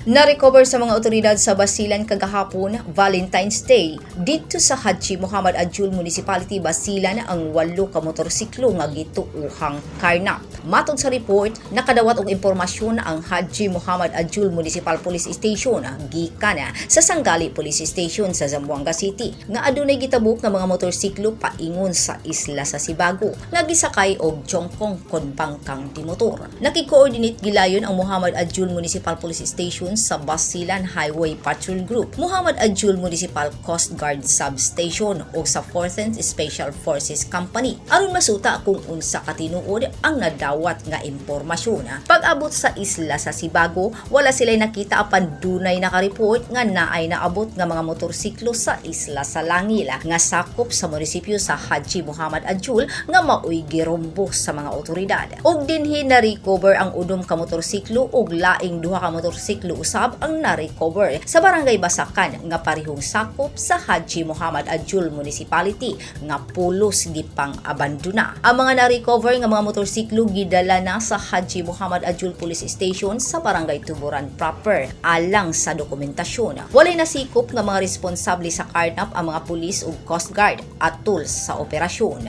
Na-recover sa mga otoridad sa Basilan kagahapon, Valentine's Day, dito sa Haji Muhammad Adjul Municipality, Basilan ang 8 ka motorsiklo nga gituuhang karnap. Matod sa report, nakadawat og impormasyon ang Haji Muhammad Adjul Municipal Police Station gikan sa Sanggali Police Station sa Zamboanga City nga adunay gitabuk nga mga motorsiklo paingon sa isla sa Sibago nga gisakay og Chongkong kon bangkang di motor. Nakikoordinate gilayon ang Muhammad Adjul Municipal Police Station sa Basilan Highway Patrol Group, Muhammad Adjul Municipal Coast Guard Substation o sa 4th Special Forces Company aron masuta kung unsa katinuod ang nadawat nga impormasyon. Pag-abot sa isla sa Sibago, wala sila'y nakita apan dunay nakareport nga naay naabot nga mga motorsiklo sa isla sa Langila nga sakop sa munisipyo sa Haji Muhammad Adjul nga maoy girombo sa mga otoridad. Og dinhi na-recover ang 7 ka motorsiklo ug laing 2 ka motorsiklo usab ang na-recover sa Barangay Basakan nga parehong sakop sa Haji Muhammad Adjul Municipality nga pulos gipang abandona. Ang mga na-recover nga mga motorsiklo gidala na sa Haji Muhammad Adjul Police Station sa Barangay Tuburan proper alang sa dokumentasyon. Walay nasikop nga mga responsable sa karnap ang mga pulis ug Coast Guard atol sa operasyon.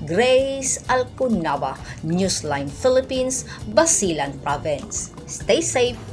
Grace Alcunaba, Newsline Philippines, Basilan Province. Stay safe.